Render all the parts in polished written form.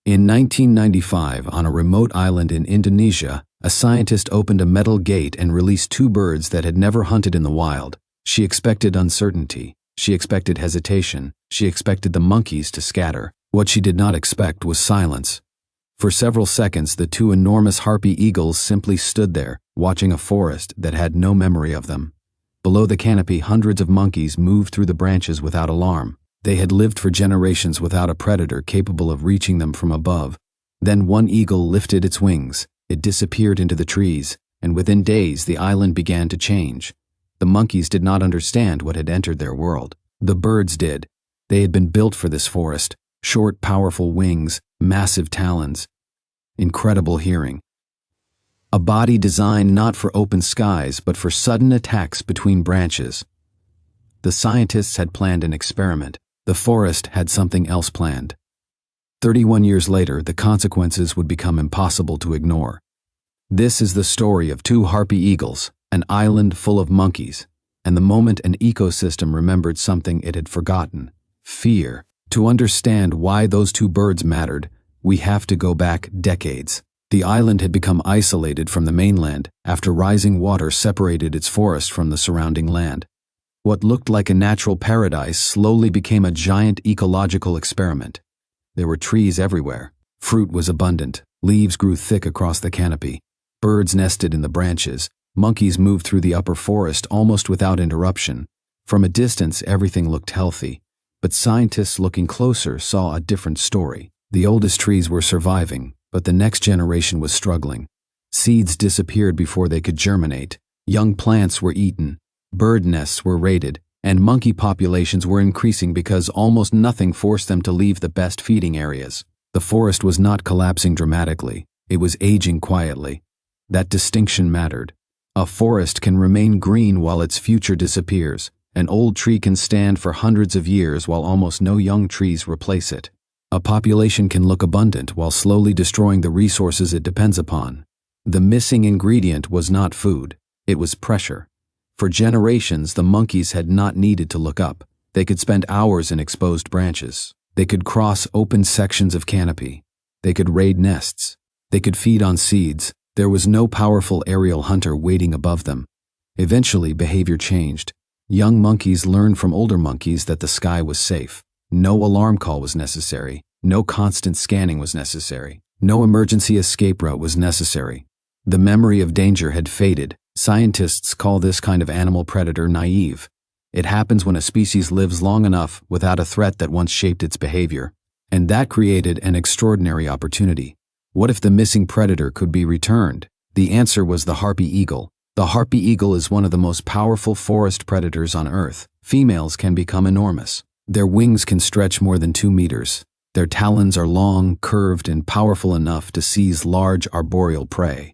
In 1995, on a remote island in Indonesia, a scientist opened a metal gate and released two birds that had never hunted in the wild. She expected uncertainty. She expected hesitation. She expected the monkeys to scatter. What she did not expect was silence. For several seconds, the two enormous harpy eagles simply stood there, watching a forest that had no memory of them. Below the canopy, hundreds of monkeys moved through the branches without alarm. They had lived for generations without a predator capable of reaching them from above. Then one eagle lifted its wings. It disappeared into the trees, and within days the island began to change. The monkeys did not understand what had entered their world. The birds did. They had been built for this forest. Short, powerful wings, massive talons, incredible hearing. A body designed not for open skies, but for sudden attacks between branches. The scientists had planned an experiment. The forest had something else planned. 31 years later, the consequences would become impossible to ignore. This is the story of two harpy eagles, an island full of monkeys, and the moment an ecosystem remembered something it had forgotten: fear. To understand why those two birds mattered, we have to go back decades. The island had become isolated from the mainland after rising water separated its forest from the surrounding land. What looked like a natural paradise slowly became a giant ecological experiment. There were trees everywhere. Fruit was abundant. Leaves grew thick across the canopy. Birds nested in the branches. Monkeys moved through the upper forest almost without interruption. From a distance, everything looked healthy. But scientists looking closer saw a different story. The oldest trees were surviving, but the next generation was struggling. Seeds disappeared before they could germinate. Young plants were eaten. Bird nests were raided, and monkey populations were increasing because almost nothing forced them to leave the best feeding areas. The forest was not collapsing dramatically. It was aging quietly. That distinction mattered. A forest can remain green while its future disappears. An old tree can stand for hundreds of years while almost no young trees replace it. A population can look abundant while slowly destroying the resources it depends upon. The missing ingredient was not food. It was pressure. For generations, the monkeys had not needed to look up. They could spend hours in exposed branches. They could cross open sections of canopy. They could raid nests. They could feed on seeds. There was no powerful aerial hunter waiting above them. Eventually, behavior changed. Young monkeys learned from older monkeys that the sky was safe. No alarm call was necessary. No constant scanning was necessary. No emergency escape route was necessary. The memory of danger had faded. Scientists call this kind of animal predator naive. It happens when a species lives long enough without a threat that once shaped its behavior. And that created an extraordinary opportunity. What if the missing predator could be returned? The answer was the harpy eagle. The harpy eagle is one of the most powerful forest predators on Earth. Females can become enormous. Their wings can stretch more than 2 meters. Their talons are long, curved, and powerful enough to seize large arboreal prey.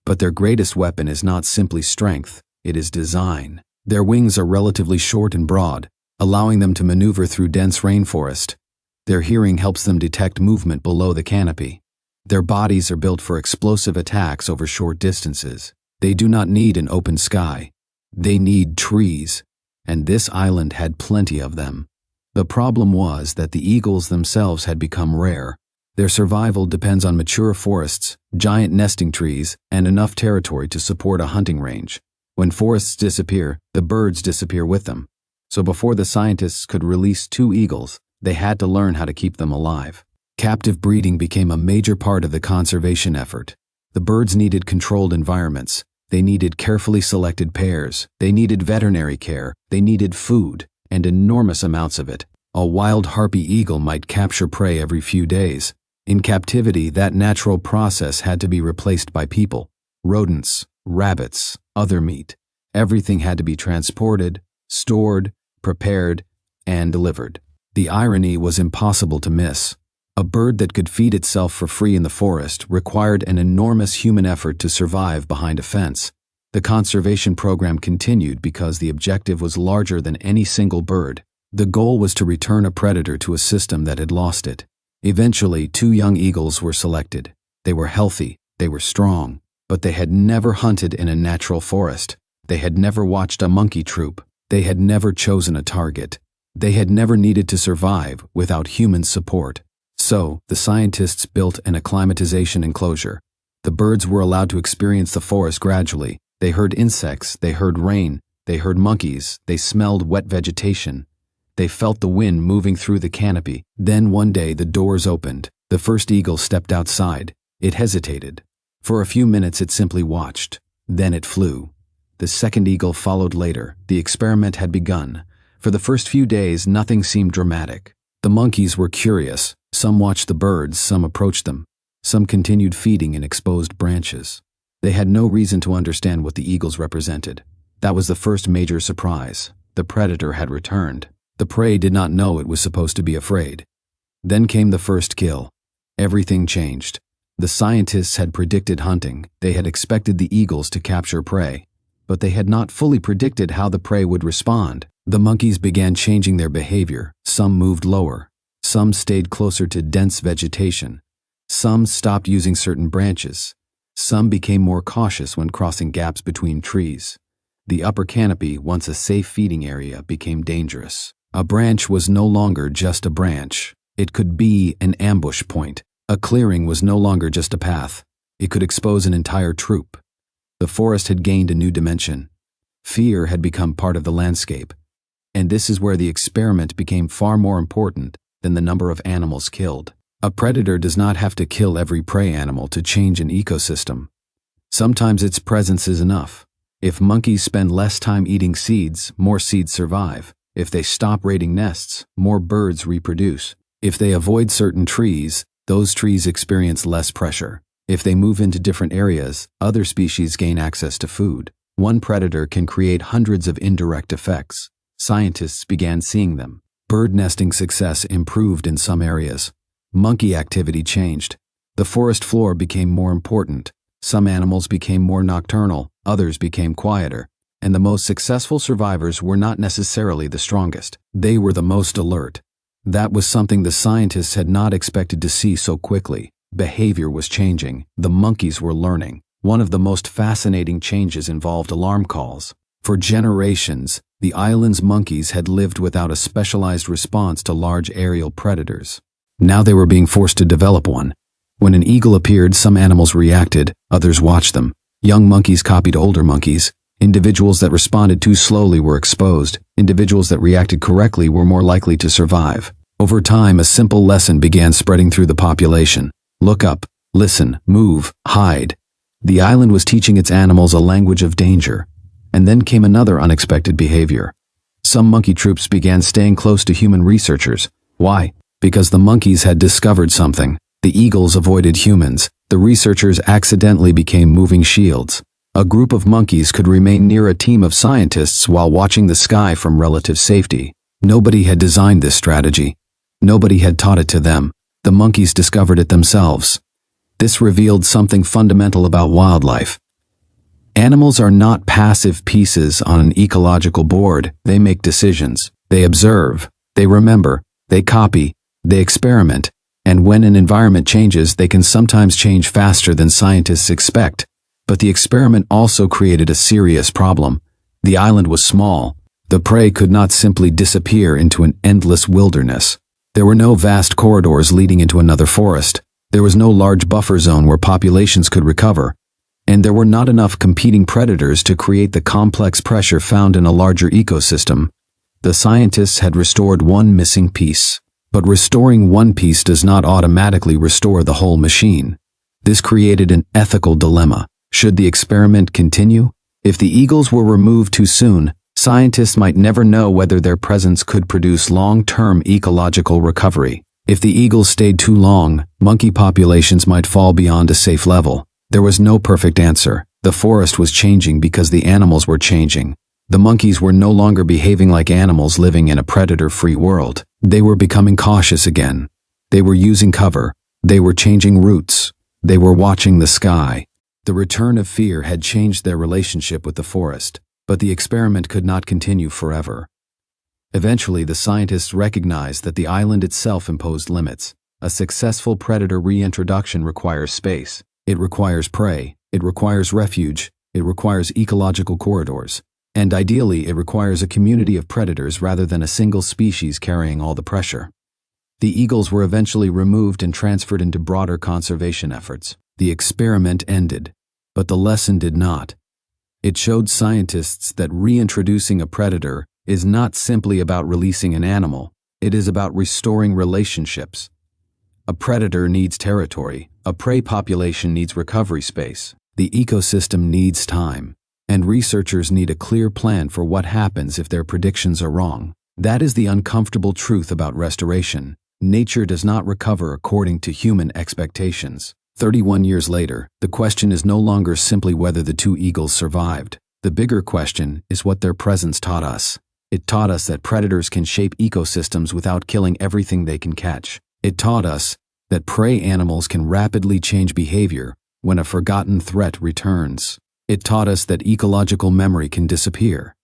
But their greatest weapon is not simply strength, it is design. Their wings are relatively short and broad, allowing them to maneuver through dense rainforest. Their hearing helps them detect movement below the canopy. Their bodies are built for explosive attacks over short distances. They do not need an open sky. They need trees, and this island had plenty of them. The problem was that the eagles themselves had become rare. Their survival depends on mature forests, giant nesting trees, and enough territory to support a hunting range. When forests disappear, the birds disappear with them. So before the scientists could release 2 eagles, they had to learn how to keep them alive. Captive breeding became a major part of the conservation effort. The birds needed controlled environments. They needed carefully selected pairs. They needed veterinary care. They needed food, and enormous amounts of it. A wild harpy eagle might capture prey every few days. In captivity, that natural process had to be replaced by people. Rodents, rabbits, other meat. Everything had to be transported, stored, prepared, and delivered. The irony was impossible to miss. A bird that could feed itself for free in the forest required an enormous human effort to survive behind a fence. The conservation program continued because the objective was larger than any single bird. The goal was to return a predator to a system that had lost it. Eventually, 2 young eagles were selected. They were healthy, they were strong, but they had never hunted in a natural forest. They had never watched a monkey troop. They had never chosen a target. They had never needed to survive without human support. So, the scientists built an acclimatization enclosure. The birds were allowed to experience the forest gradually. They heard insects, they heard rain, they heard monkeys, they smelled wet vegetation. They felt the wind moving through the canopy. Then one day the doors opened. The first eagle stepped outside. It hesitated. For a few minutes it simply watched. Then it flew. The second eagle followed later. The experiment had begun. For the first few days nothing seemed dramatic. The monkeys were curious. Some watched the birds, some approached them. Some continued feeding in exposed branches. They had no reason to understand what the eagles represented. That was the first major surprise. The predator had returned. The prey did not know it was supposed to be afraid. Then came the first kill. Everything changed. The scientists had predicted hunting. They had expected the eagles to capture prey. But they had not fully predicted how the prey would respond. The monkeys began changing their behavior. Some moved lower. Some stayed closer to dense vegetation. Some stopped using certain branches. Some became more cautious when crossing gaps between trees. The upper canopy, once a safe feeding area, became dangerous. A branch was no longer just a branch. It could be an ambush point. A clearing was no longer just a path. It could expose an entire troop. The forest had gained a new dimension. Fear had become part of the landscape. And this is where the experiment became far more important than the number of animals killed. A predator does not have to kill every prey animal to change an ecosystem. Sometimes its presence is enough. If monkeys spend less time eating seeds, more seeds survive. If they stop raiding nests, more birds reproduce. If they avoid certain trees, those trees experience less pressure. If they move into different areas, other species gain access to food. One predator can create hundreds of indirect effects. Scientists began seeing them. Bird nesting success improved in some areas. Monkey activity changed. The forest floor became more important. Some animals became more nocturnal, others became quieter. And the most successful survivors were not necessarily the strongest. They were the most alert. That was something the scientists had not expected to see so quickly. Behavior was changing. The monkeys were learning. One of the most fascinating changes involved alarm calls. For generations, the island's monkeys had lived without a specialized response to large aerial predators. Now they were being forced to develop one. When an eagle appeared, some animals reacted, others watched them. Young monkeys copied older monkeys. Individuals that responded too slowly were exposed. Individuals that reacted correctly were more likely to survive. Over time, a simple lesson began spreading through the population. Look up, listen, move, hide. The island was teaching its animals a language of danger. And then came another unexpected behavior. Some monkey troops began staying close to human researchers. Why? Because the monkeys had discovered something. The eagles avoided humans. The researchers accidentally became moving shields. A group of monkeys could remain near a team of scientists while watching the sky from relative safety. Nobody had designed this strategy. Nobody had taught it to them. The monkeys discovered it themselves. This revealed something fundamental about wildlife. Animals are not passive pieces on an ecological board. They make decisions. They observe. They remember. They copy. They experiment. And when an environment changes, they can sometimes change faster than scientists expect. But the experiment also created a serious problem. The island was small. The prey could not simply disappear into an endless wilderness. There were no vast corridors leading into another forest. There was no large buffer zone where populations could recover. And there were not enough competing predators to create the complex pressure found in a larger ecosystem. The scientists had restored one missing piece. But restoring one piece does not automatically restore the whole machine. This created an ethical dilemma. Should the experiment continue? If the eagles were removed too soon, scientists might never know whether their presence could produce long-term ecological recovery. If the eagles stayed too long, monkey populations might fall beyond a safe level. There was no perfect answer. The forest was changing because the animals were changing. The monkeys were no longer behaving like animals living in a predator-free world. They were becoming cautious again. They were using cover. They were changing routes. They were watching the sky. The return of fear had changed their relationship with the forest, but the experiment could not continue forever. Eventually, the scientists recognized that the island itself imposed limits. A successful predator reintroduction requires space. It requires prey. It requires refuge. It requires ecological corridors. And ideally, it requires a community of predators rather than a single species carrying all the pressure. The eagles were eventually removed and transferred into broader conservation efforts. The experiment ended, but the lesson did not. It showed scientists that reintroducing a predator is not simply about releasing an animal, it is about restoring relationships. A predator needs territory, a prey population needs recovery space, the ecosystem needs time, and researchers need a clear plan for what happens if their predictions are wrong. That is the uncomfortable truth about restoration. Nature does not recover according to human expectations. 31 years later, the question is no longer simply whether the two eagles survived. The bigger question is what their presence taught us. It taught us that predators can shape ecosystems without killing everything they can catch. It taught us that prey animals can rapidly change behavior when a forgotten threat returns. It taught us that ecological memory can disappear.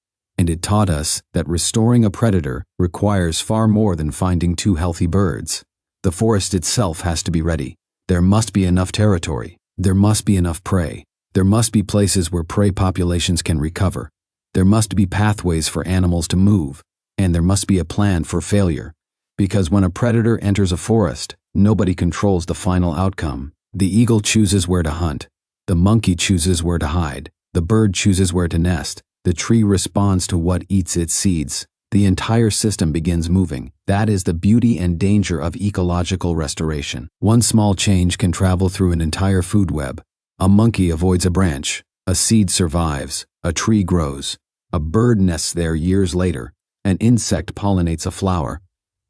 And it taught us that restoring a predator requires far more than finding two healthy birds. The forest itself has to be ready. There must be enough territory. There must be enough prey. There must be places where prey populations can recover. There must be pathways for animals to move. And there must be a plan for failure. Because when a predator enters a forest, nobody controls the final outcome. The eagle chooses where to hunt. The monkey chooses where to hide. The bird chooses where to nest. The tree responds to what eats its seeds. The entire system begins moving. That is the beauty and danger of ecological restoration. One small change can travel through an entire food web. A monkey avoids a branch. A seed survives. A tree grows. A bird nests there years later. An insect pollinates a flower.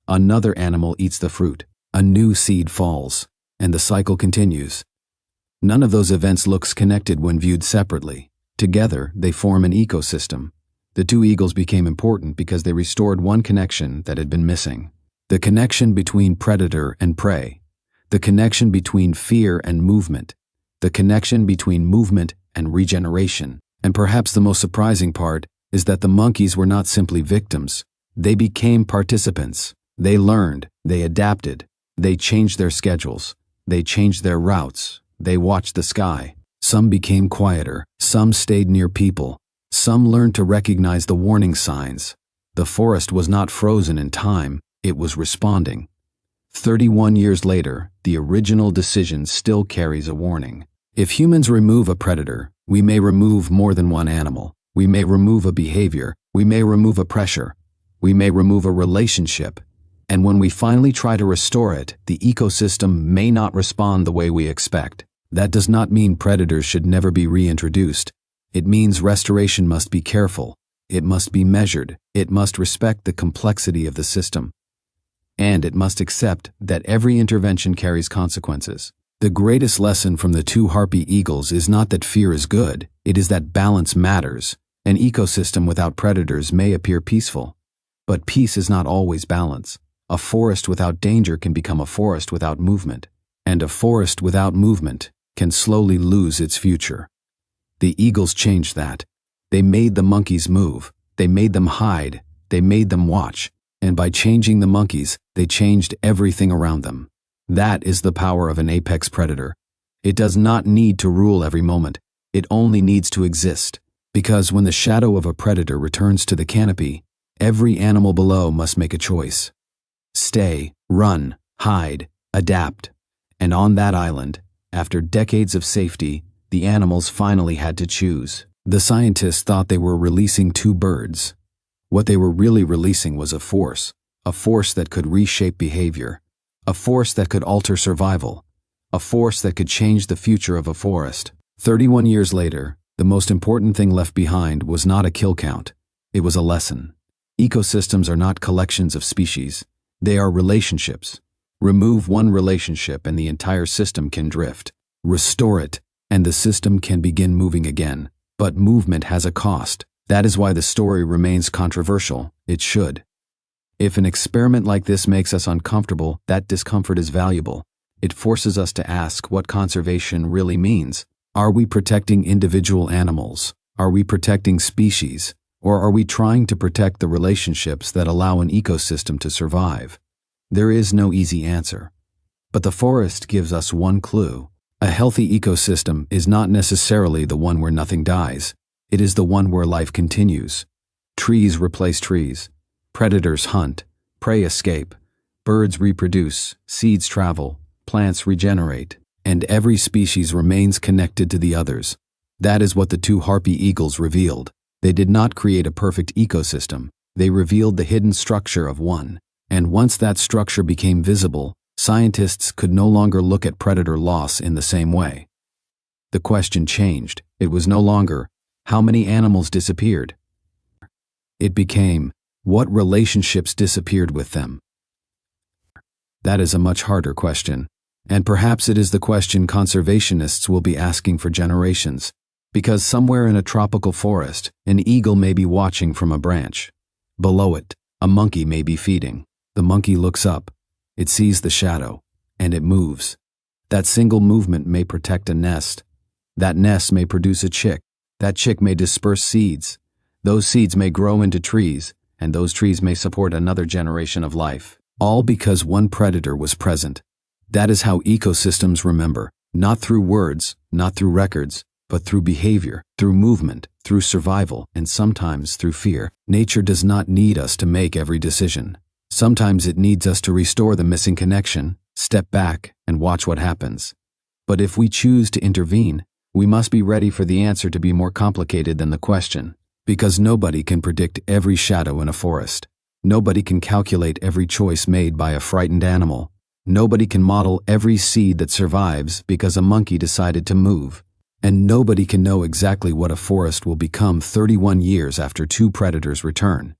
Another animal eats the fruit. A new seed falls. And the cycle continues. None of those events looks connected when viewed separately. Together, they form an ecosystem. The two eagles became important because they restored one connection that had been missing. The connection between predator and prey. The connection between fear and movement. The connection between movement and regeneration. And perhaps the most surprising part is that the monkeys were not simply victims. They became participants. They learned. They adapted. They changed their schedules. They changed their routes. They watched the sky. Some became quieter. Some stayed near people. Some learned to recognize the warning signs. The forest was not frozen in time. It was responding. 31 years later, the original decision still carries a warning. If humans remove a predator, we may remove more than one animal. We may remove a behavior. We may remove a pressure. We may remove a relationship. And when we finally try to restore it, the ecosystem may not respond the way we expect. That does not mean predators should never be reintroduced. It means restoration must be careful. It must be measured. It must respect the complexity of the system. And it must accept that every intervention carries consequences. The greatest lesson from the two Harpy eagles is not that fear is good, it is that balance matters. An ecosystem without predators may appear peaceful, but peace is not always balance. A forest without danger can become a forest without movement, and a forest without movement can slowly lose its future. The eagles changed that. They made the monkeys move. They made them hide. They made them watch. And by changing the monkeys, they changed everything around them. That is the power of an apex predator. It does not need to rule every moment. It only needs to exist. Because when the shadow of a predator returns to the canopy, every animal below must make a choice. Stay, run, hide, adapt. And on that island, after decades of safety, the animals finally had to choose. The scientists thought they were releasing two birds. What they were really releasing was a force that could reshape behavior, a force that could alter survival, a force that could change the future of a forest. 31 years later, the most important thing left behind was not a kill count. It was a lesson. Ecosystems are not collections of species. They are relationships. Remove one relationship and the entire system can drift. Restore it, and the system can begin moving again. But movement has a cost. That is why the story remains controversial. It should. If an experiment like this makes us uncomfortable, that discomfort is valuable. It forces us to ask what conservation really means. Are we protecting individual animals? Are we protecting species? Or are we trying to protect the relationships that allow an ecosystem to survive? There is no easy answer. But the forest gives us one clue. A healthy ecosystem is not necessarily the one where nothing dies. It is the one where life continues. Trees replace trees. Predators hunt. Prey escape. Birds reproduce, seeds travel, plants regenerate, and every species remains connected to the others. That is what the two harpy eagles revealed. They did not create a perfect ecosystem. They revealed the hidden structure of one. And once that structure became visible, scientists could no longer look at predator loss in the same way. The question changed. It was no longer, how many animals disappeared? It became, what relationships disappeared with them? That is a much harder question. And perhaps it is the question conservationists will be asking for generations. Because somewhere in a tropical forest, an eagle may be watching from a branch. Below it, a monkey may be feeding. The monkey looks up. It sees the shadow, and it moves. That single movement may protect a nest. That nest may produce a chick. That chick may disperse seeds. Those seeds may grow into trees, and those trees may support another generation of life. All because one predator was present. That is how ecosystems remember, not through words, not through records, but through behavior, through movement, through survival, and sometimes through fear. Nature does not need us to make every decision. Sometimes it needs us to restore the missing connection, step back, and watch what happens. But if we choose to intervene, we must be ready for the answer to be more complicated than the question. Because nobody can predict every shadow in a forest. Nobody can calculate every choice made by a frightened animal. Nobody can model every seed that survives because a monkey decided to move. And nobody can know exactly what a forest will become 31 years after two predators return.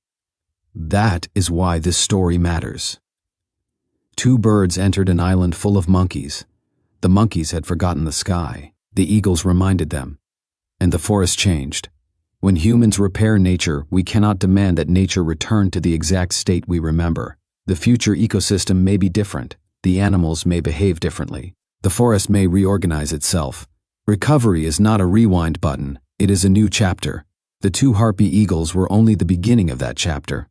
That is why this story matters. Two birds entered an island full of monkeys. The monkeys had forgotten the sky. The eagles reminded them. And the forest changed. When humans repair nature, we cannot demand that nature return to the exact state we remember. The future ecosystem may be different. The animals may behave differently. The forest may reorganize itself. Recovery is not a rewind button. It is a new chapter. The two harpy eagles were only the beginning of that chapter.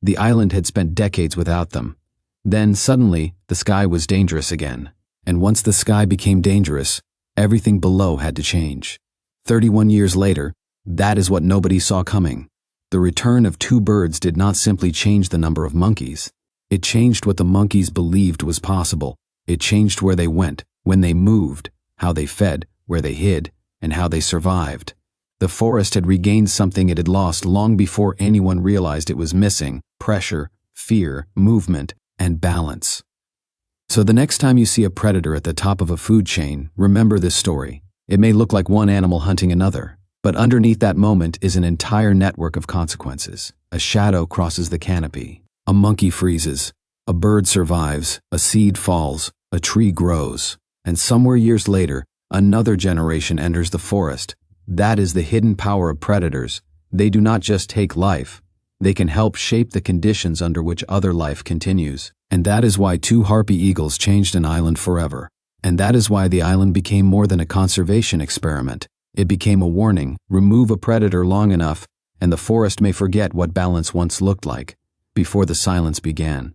The island had spent decades without them. Then, suddenly, the sky was dangerous again. And once the sky became dangerous, everything below had to change. 31 years later, that is what nobody saw coming. The return of two birds did not simply change the number of monkeys. It changed what the monkeys believed was possible. It changed where they went, when they moved, how they fed, where they hid, and how they survived. The forest had regained something it had lost long before anyone realized it was missing: pressure, fear, movement, and balance. So the next time you see a predator at the top of a food chain, remember this story. It may look like one animal hunting another, but underneath that moment is an entire network of consequences. A shadow crosses the canopy. A monkey freezes. A bird survives. A seed falls. A tree grows. And somewhere years later, another generation enters the forest. That is the hidden power of predators. They do not just take life. They can help shape the conditions under which other life continues. And that is why two harpy eagles changed an island forever. And that is why the island became more than a conservation experiment. It became a warning: remove a predator long enough, and the forest may forget what balance once looked like, before the silence began.